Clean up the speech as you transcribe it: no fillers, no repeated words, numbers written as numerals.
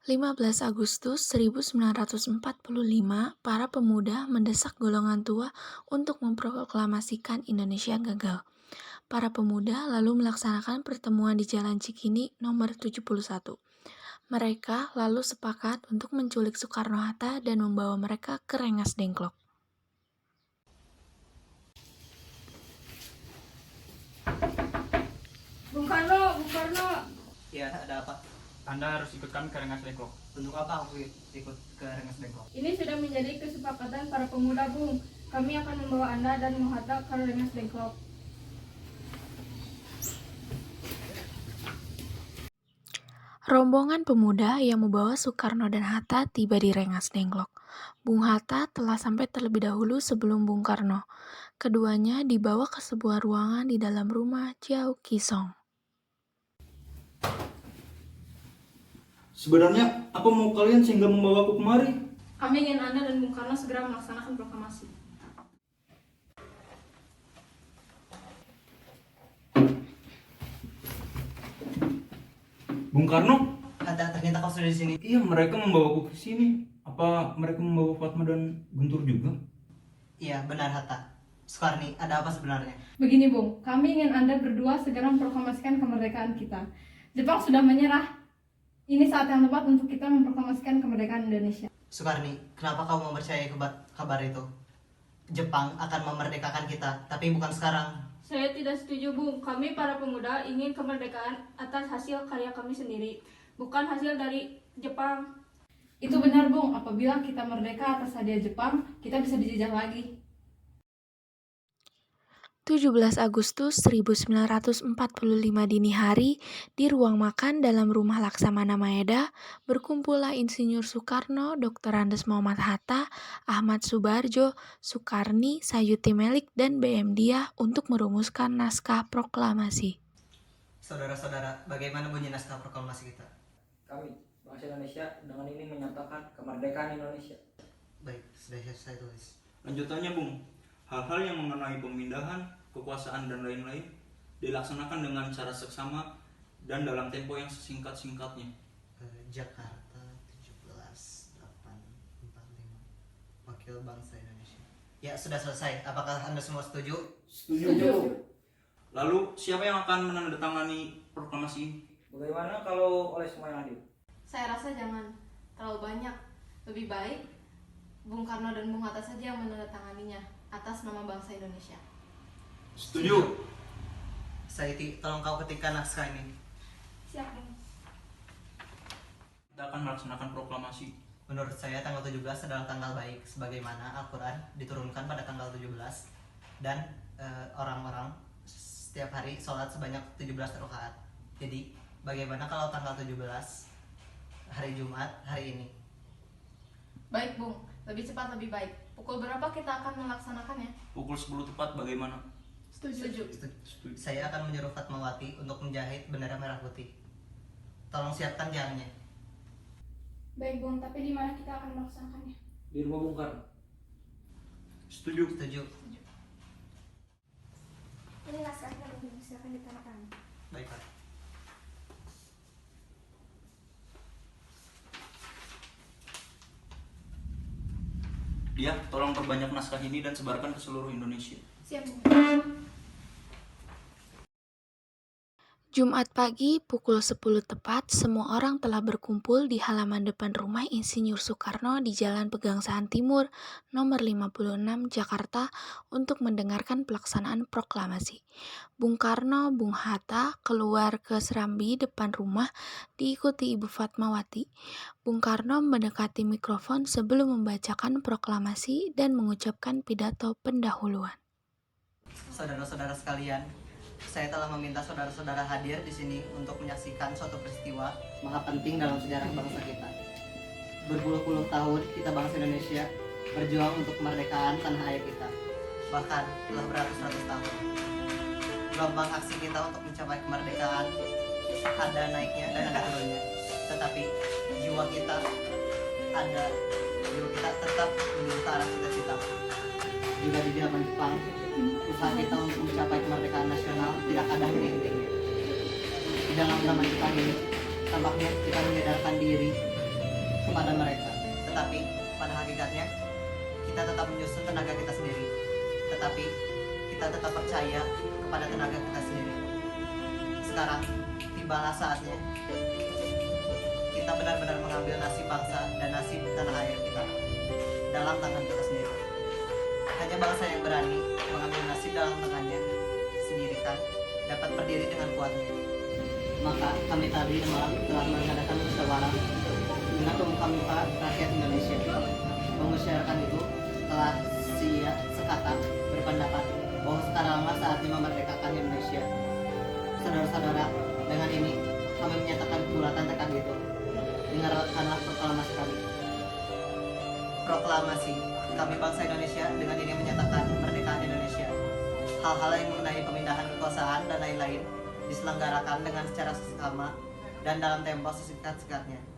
15 Agustus 1945, para pemuda mendesak golongan tua untuk memproklamasikan Indonesia gagal. Para pemuda lalu melaksanakan pertemuan di Jalan Cikini nomor 71. Mereka lalu sepakat untuk menculik Soekarno-Hatta dan membawa mereka ke Rengas Dengklok. Bung Karno, Bung Karno. Ya, ada apa? Anda harus ikut kami ke Rengas Dengklok. Untuk apa aku ikut ke Rengas Dengklok? Ini sudah menjadi kesepakatan para pemuda, Bung. Kami akan membawa Anda dan Bung Hatta ke Rengas Dengklok. Rombongan pemuda yang membawa Soekarno dan Hatta tiba di Rengas Dengklok. Bung Hatta telah sampai terlebih dahulu sebelum Bung Karno. Keduanya dibawa ke sebuah ruangan di dalam rumah Jiao Kisong. Sebenarnya apa mau kalian sehingga membawa aku kemari? Kami ingin Anda dan Bung Karno segera melaksanakan proklamasi. Bung Karno? Ternyata kau sudah di sini. Iya, mereka membawaku ke sini. Apa mereka membawa Fatma dan Guntur juga? Iya, benar Hatta. Soekarni, ada apa sebenarnya? Begini, Bung. Kami ingin Anda berdua segera memproklamasikan kemerdekaan kita. Jepang sudah menyerah. Ini saat yang tepat untuk kita memproklamasikan kemerdekaan Indonesia. Soekarni, kenapa kau mempercayai kabar itu? Jepang akan memerdekakan kita, tapi bukan sekarang. Saya tidak setuju, Bung. Kami para pemuda ingin kemerdekaan atas hasil karya kami sendiri, bukan hasil dari Jepang. Itu benar, Bung. Apabila kita merdeka atas hadiah Jepang, kita bisa dijajah lagi. 17 Agustus 1945 dini hari, di ruang makan dalam rumah Laksamana Maeda, berkumpullah Insinyur Soekarno, Dr. Andes Muhammad Hatta, Ahmad Subarjo, Soekarni, Sayuti Melik, dan BM Diah untuk merumuskan naskah proklamasi. Saudara-saudara, bagaimana bunyi naskah proklamasi kita? Kami, bangsa Indonesia, dengan ini menyatakan kemerdekaan Indonesia. Baik, sudah saya tulis. Lanjutannya, Bung. Hal-hal yang mengenai pemindahan, kekuasaan, dan lain-lain dilaksanakan dengan cara seksama dan dalam tempo yang sesingkat-singkatnya. Jakarta 17/8/45. Wakil Bangsa Indonesia. Ya, sudah selesai. Apakah Anda semua setuju? Setuju. Lalu, siapa yang akan menandatangani proklamasi ini? Bagaimana kalau oleh semua yang hadir? Saya rasa jangan terlalu banyak. Lebih baik Bung Karno dan Bung Hatta saja yang menandatanganinya atas nama bangsa Indonesia. Setuju. Saiti, tolong kau ketikkan naskah ini. Siap, Bung. Kita akan melaksanakan proklamasi. Menurut saya tanggal 17 adalah tanggal baik, sebagaimana Al-Quran diturunkan pada tanggal 17 dan orang-orang setiap hari sholat sebanyak 17 rakaat. Jadi bagaimana kalau tanggal 17 hari Jumat hari ini? Baik, Bung. Lebih cepat lebih baik. Pukul berapa kita akan melaksanakannya? Pukul 10 tepat bagaimana? Setuju. Saya akan menyuruh Fatmawati untuk menjahit bendera merah putih. Tolong siapkan jalannya. Baik, Bung. Tapi di mana kita akan melaksanakannya? Di rumah Bung Karno. Setuju. Setuju. Ini naskahnya, Bung. Silakan ditandatangani. Baik, Pak. Dia, tolong perbanyak naskah ini dan sebarkan ke seluruh Indonesia. Siap, Bung. Jumat pagi pukul 10 tepat, semua orang telah berkumpul di halaman depan rumah Insinyur Soekarno di Jalan Pegangsaan Timur, nomor 56, Jakarta, untuk mendengarkan pelaksanaan proklamasi. Bung Karno, Bung Hatta keluar ke serambi depan rumah, diikuti Ibu Fatmawati. Bung Karno mendekati mikrofon sebelum membacakan proklamasi dan mengucapkan pidato pendahuluan. Saudara-saudara sekalian, saya telah meminta saudara-saudara hadir di sini untuk menyaksikan suatu peristiwa maha penting dalam sejarah bangsa kita. Berpuluh-puluh tahun kita bangsa Indonesia berjuang untuk kemerdekaan tanah air kita. Bahkan telah beratus-ratus tahun. Gelombang aksi kita untuk mencapai kemerdekaan ada naiknya dan ada turunnya. Tetapi jiwa kita tetap menuju ke arah cita-cita. Juga di zaman Jepang, usaha kita untuk mencapai kemerdekaan nasional tidak ada henti-hentinya. Di dalam zaman Jepang ini, tampaknya kita menyadarkan diri kepada mereka. Tetapi pada hakikatnya kita tetap menyusun tenaga kita sendiri. Tetapi kita tetap percaya kepada tenaga kita sendiri. Sekarang tibalah saatnya kita benar-benar mengambil nasib bangsa dan nasib tanah air kita dalam tangan kita sendiri. Hanya bangsa yang berani mengambil nasib dalam tangannya sendiri kan dapat berdiri dengan kuatnya. Maka kami tadi malam telah mengadakan musyawarah dengan pemuka-pemuka rakyat Indonesia. Mengusyarakan itu telah sekata berpendapat bahwa sekarang lama saatnya memerdekakan Indonesia. Saudara-saudara, dengan ini kami menyatakan bulatan tekad itu. Dengarkanlah proklamasi kami. Proklamasi kami bangsa Indonesia dengan ini menyatakan kemerdekaan Indonesia. Hal-hal yang mengenai pemindahan kekuasaan dan lain-lain diselenggarakan dengan secara seksama dan dalam tempo sesingkat-singkatnya.